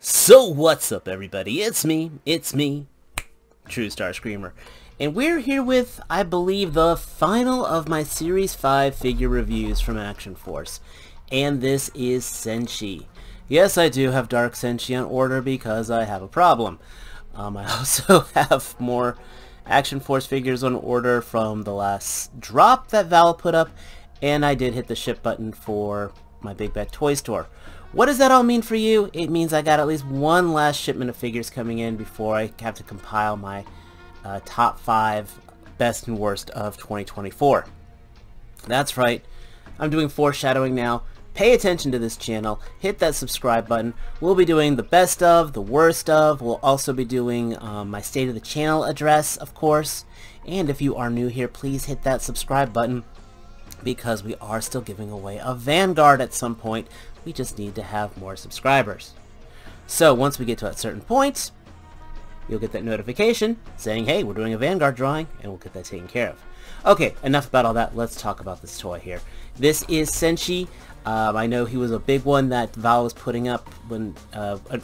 So what's up, everybody? It's me, True Star Screamer, and we're here with, I believe, the final of my Series 5 figure reviews from Action Force, and this is Senchi. Yes, I do have Dark Senchi on order because I have a problem. I also have more Action Force figures on order from the last drop that Val put up, and I did hit the ship button for my Big Bet Toy Store. What does that all mean for you? It means I got at least one last shipment of figures coming in before I have to compile my top 5 best and worst of 2024. That's right, I'm doing foreshadowing now. Pay attention to this channel, hit that subscribe button. We'll be doing the best of, the worst of. We'll also be doing my state of the channel address, of course. And if you are new here, please hit that subscribe button, because we are still giving away a Vanguard at some point. We just need to have more subscribers. So once we get to a certain point, you'll get that notification saying, hey, we're doing a Vanguard drawing, and we'll get that taken care of. Okay, enough about all that. Let's talk about this toy here. This is Senchi. I know he was a big one that Val was putting up when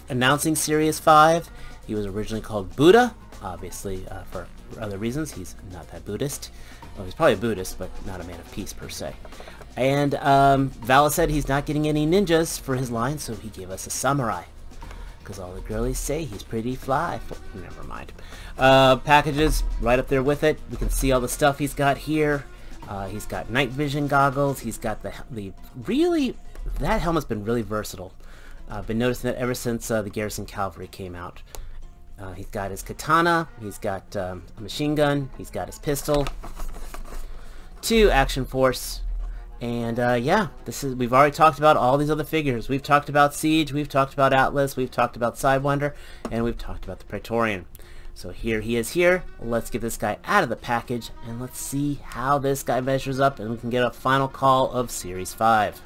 announcing Series 5. He was originally called Buddha, obviously for other reasons. He's not that Buddhist. Well, he's probably a Buddhist, but not a man of peace per se. And Val said he's not getting any ninjas for his line, so he gave us a samurai. Because all the girlies say he's pretty fly. Never mind. Packages right up there with it. We can see all the stuff he's got here. He's got night vision goggles. He's got the really, that helmet's been really versatile. I've been noticing that ever since the Garrison Cavalry came out. He's got his katana. He's got a machine gun. He's got his pistol. 2 Action Force. And yeah, we've already talked about all these other figures. We've talked about Siege, we've talked about Atlas, we've talked about Sidewinder, and we've talked about the Praetorian. So here he is here. Let's get this guy out of the package, and let's see how this guy measures up, and we can get a final call of Series 5.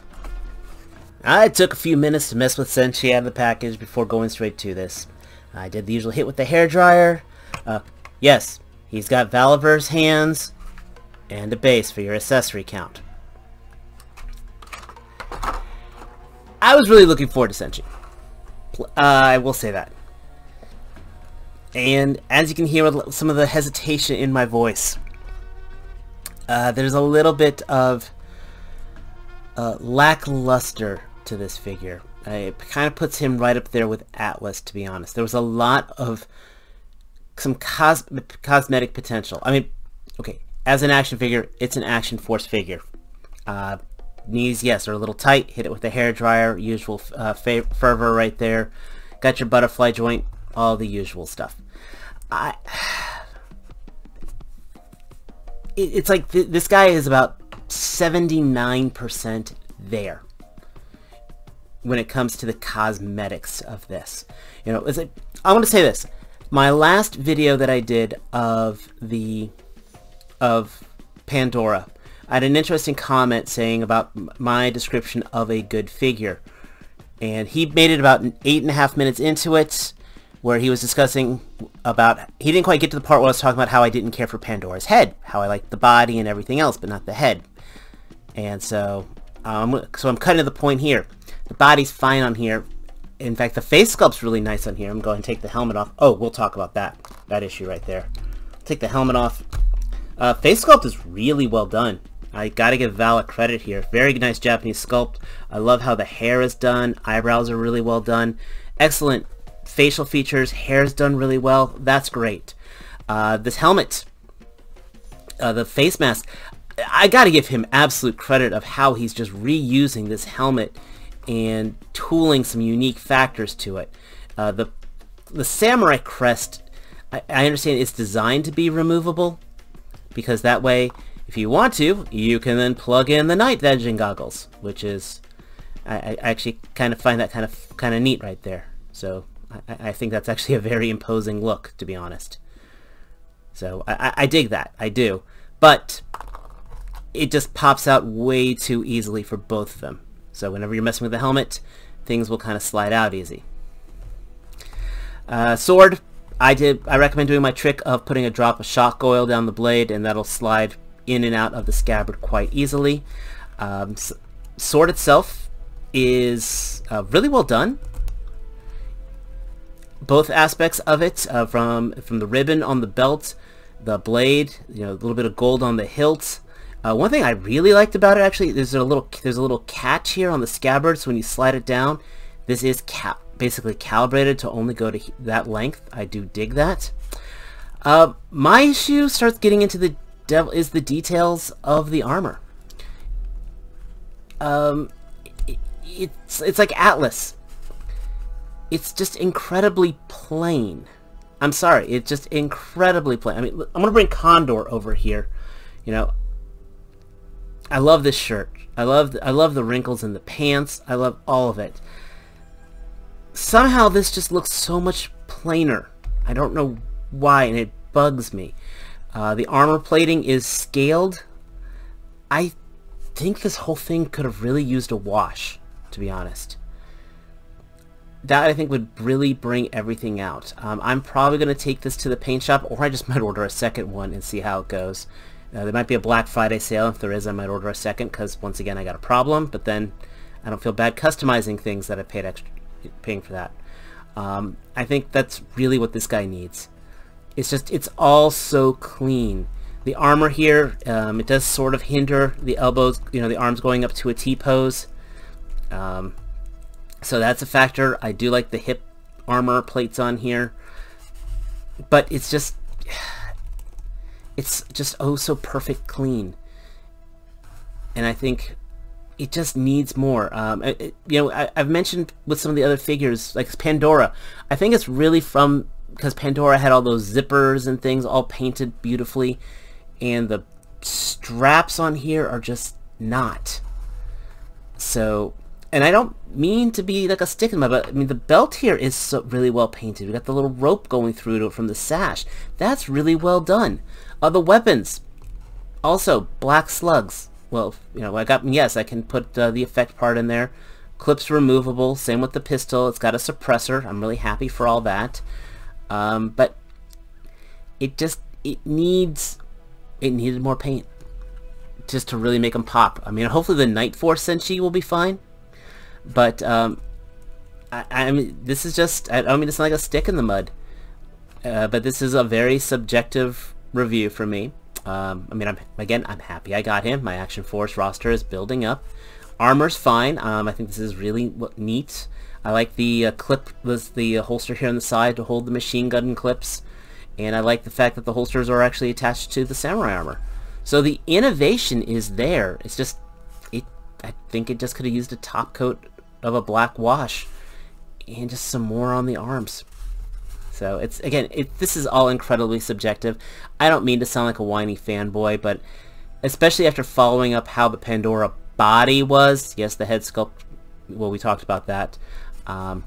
I took a few minutes to mess with Senchi out of the package before going straight to this. I did the usual hit with the hairdryer. Yes, he's got Valaverse hands and a base for your accessory count. I was really looking forward to Senchi. I will say that. And as you can hear with some of the hesitation in my voice, there's a little bit of lackluster to this figure. It kind of puts him right up there with Atlas, to be honest. There was a lot of some cosmetic potential. I mean, okay, as an action figure, it's an Action Force figure. Knees, yes, are a little tight. Hit it with the hairdryer. Usual fervor right there. Got your butterfly joint. All the usual stuff. It's like this guy is about 79% there when it comes to the cosmetics of this. You know, it's like, I want to say this. My last video that I did of Pandora, I had an interesting comment saying about my description of a good figure. And he made it about 8.5 minutes into it, where he was discussing about, he didn't quite get to the part where I was talking about how I didn't care for Pandora's head, how I liked the body and everything else, but not the head. And so, I'm cutting to the point here. The body's fine on here. In fact, the face sculpt's really nice on here. I'm going to take the helmet off. Oh, we'll talk about that issue right there. Take the helmet off. Face sculpt is really well done. I gotta give Val a credit here. Very nice Japanese sculpt. I love how the hair is done. Eyebrows are really well done. Excellent facial features. Hair's done really well. That's great. This helmet, the face mask, I gotta give him absolute credit of how he's just reusing this helmet and tooling some unique factors to it. The samurai crest, I understand it's designed to be removable, because that way, if you want to, you can then plug in the night vision goggles, which is, I actually kind of find that kind of neat right there. So I think that's actually a very imposing look, to be honest. So I dig that, I do. But it just pops out way too easily for both of them. So whenever you're messing with the helmet, things will kind of slide out easy. Sword, I recommend doing my trick of putting a drop of shock oil down the blade, and that'll slide in and out of the scabbard quite easily. Sword itself is really well done. both aspects of it, from the ribbon on the belt, the blade, you know, a little bit of gold on the hilt. One thing I really liked about it, actually, there's a little catch here on the scabbard, so when you slide it down, this is basically calibrated to only go to that length. I do dig that. My issue starts getting into the details of the armor. It's like Atlas. It's just incredibly plain. I'm sorry, it's just incredibly plain. I mean, I'm gonna bring Condor over here. You know, I love this shirt. I love the wrinkles in the pants. I love all of it. Somehow this just looks so much plainer. I don't know why, and it bugs me. The armor plating is scaled. I think this whole thing could have really used a wash, to be honest. That, I think, would really bring everything out. I'm probably going to take this to the paint shop, or I just might order a second one and see how it goes. There might be a Black Friday sale. If there is, I might order a second, because, once again, I got a problem, but then I don't feel bad customizing things that I paid extra, paying for that. I think that's really what this guy needs. It's just, it's all so clean. The armor here, it does sort of hinder the elbows, you know, the arms going up to a T-pose. So that's a factor. I do like the hip armor plates on here, but it's just oh so perfect clean, and I think it just needs more. You know, I've mentioned with some of the other figures, like Pandora, I think it's really because Pandora had all those zippers and things all painted beautifully, and the straps on here are just not. So, and I don't mean to be like a stick in my butt. I mean, the belt here is so really well painted. We got the little rope going through it from the sash. That's really well done. The weapons, also black slugs. Well, you know, yes, I can put the effect part in there. Clips removable. Same with the pistol. It's got a suppressor. I'm really happy for all that. But it needed more paint just to really make them pop. I mean, hopefully the Night Force Senchi will be fine. But I mean, this is just, I don't mean to sound like a stick in the mud, but this is a very subjective review for me. I mean, I'm happy I got him. My Action Force roster is building up. Armor's fine. I think this is really neat. I like the the holster here on the side to hold the machine gun clips, and I like the fact that the holsters are actually attached to the samurai armor. So the innovation is there. It's just, I think it just could have used a top coat of a black wash and just some more on the arms. So it's, again, this is all incredibly subjective. I don't mean to sound like a whiny fanboy, but especially after following up how the Pandora body was. Yes, the head sculpt, well, we talked about that. I'm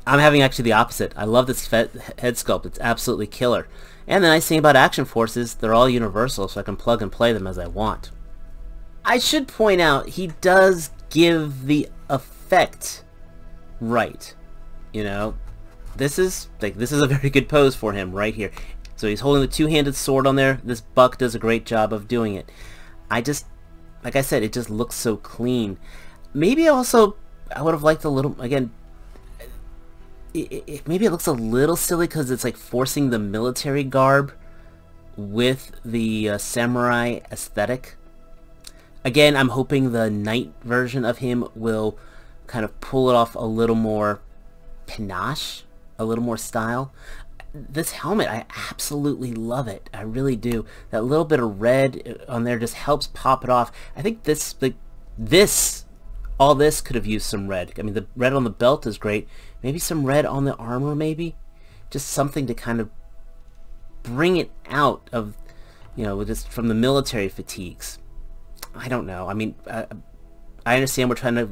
having actually the opposite. I love this head sculpt. It's absolutely killer. And the nice thing about Action Force is they're all universal, so I can plug and play them as I want. I should point out, he does give the effect right. You know, this is a very good pose for him right here. So he's holding the two-handed sword on there. This buck does a great job of doing it. Like I said, it just looks so clean. Maybe also, I would have liked a little, again, maybe it looks a little silly because it's like forcing the military garb with the samurai aesthetic. Again, I'm hoping the knight version of him will kind of pull it off a little more panache, a little more style. This helmet, I absolutely love it. I really do. That little bit of red on there just helps pop it off. I think all this could have used some red. I mean, the red on the belt is great. Maybe some red on the armor, maybe? Just something to kind of bring it out of, you know, just from the military fatigues. I don't know. I mean, I understand we're trying to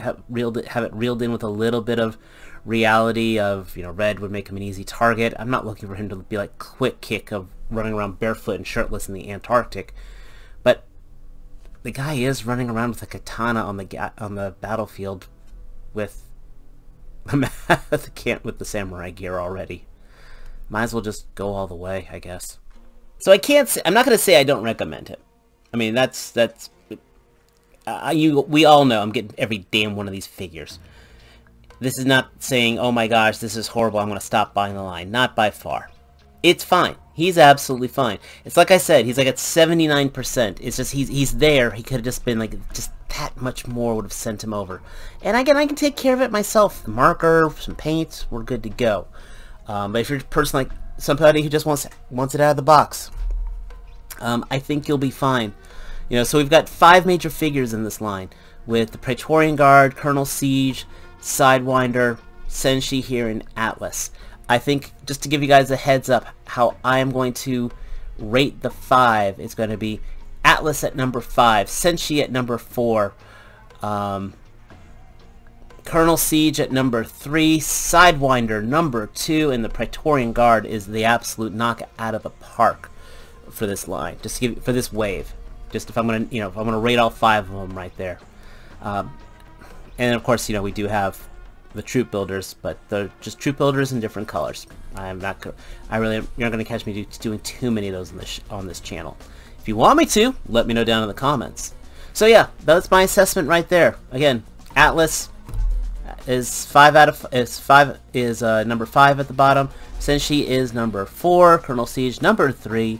have it reeled in with a little bit of reality of, you know, red would make him an easy target. I'm not looking for him to be like Quick Kick of running around barefoot and shirtless in the Antarctic, but the guy is running around with a katana on the battlefield with with the samurai gear already. Might as well just go all the way, I guess. So I'm not going to say I don't recommend him. I mean, we all know I'm getting every damn one of these figures. This is not saying, oh my gosh, this is horrible, I'm going to stop buying the line. Not by far. It's fine. He's absolutely fine. It's like I said, he's like at 79%. It's just, he's there. He could have just been like, just that much more would have sent him over. And again, I can take care of it myself. The marker, some paint, we're good to go. But if you're a person like somebody who just wants it out of the box, I think you'll be fine. You know, so we've got 5 major figures in this line, with the Praetorian Guard, col.siege, Sidewinder, Senchi here, and Atlas. I think, just to give you guys a heads up, how I am going to rate the 5 is going to be Atlas at number 5, Senchi at number 4, col.siege at number 3, Sidewinder number 2, and the Praetorian Guard is the absolute knock out of the park for this line, just to give, for this wave. Just if I'm gonna, you know, if I'm gonna rate all 5 of them right there. And of course, you know, we do have the troop builders, but they're just troop builders in different colors. You're not gonna catch me doing too many of those on this channel. If you want me to, let me know down in the comments. So yeah, that's my assessment right there. Again, Atlas is number 5 at the bottom. Senchi is number 4. col.siege number 3.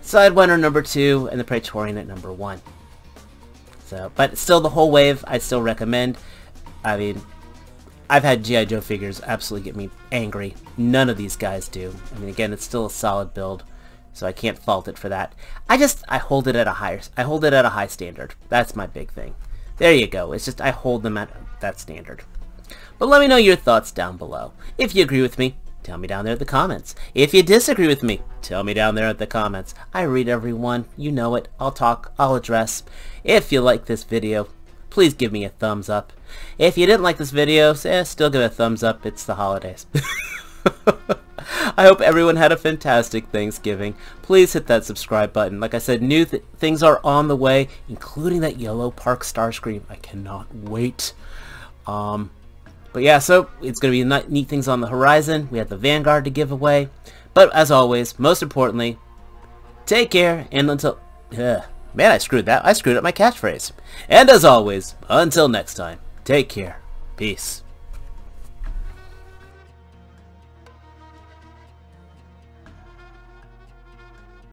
Sidewinder number 2, and the Praetorian at number 1. So, but still, the whole wave, I still recommend. I mean, I've had G.I. Joe figures absolutely get me angry. None of these guys do. I mean, again, it's still a solid build, so I can't fault it for that. I hold it at a high standard. That's my big thing. There you go. It's just I hold them at that standard. But let me know your thoughts down below. If you agree with me, tell me down there in the comments. If you disagree with me, tell me down there in the comments. I read everyone. You know it. I'll talk. I'll address. If you like this video, please give me a thumbs up. If you didn't like this video, still give it a thumbs up. It's the holidays. I hope everyone had a fantastic Thanksgiving. Please hit that subscribe button. Like I said, new things are on the way, including that yellow Park Starscream. I cannot wait. But yeah, so it's going to be neat things on the horizon. We have the Vanguard to give away. But as always, most importantly, take care, and until... man, I screwed up my catchphrase. And as always, until next time, take care. Peace.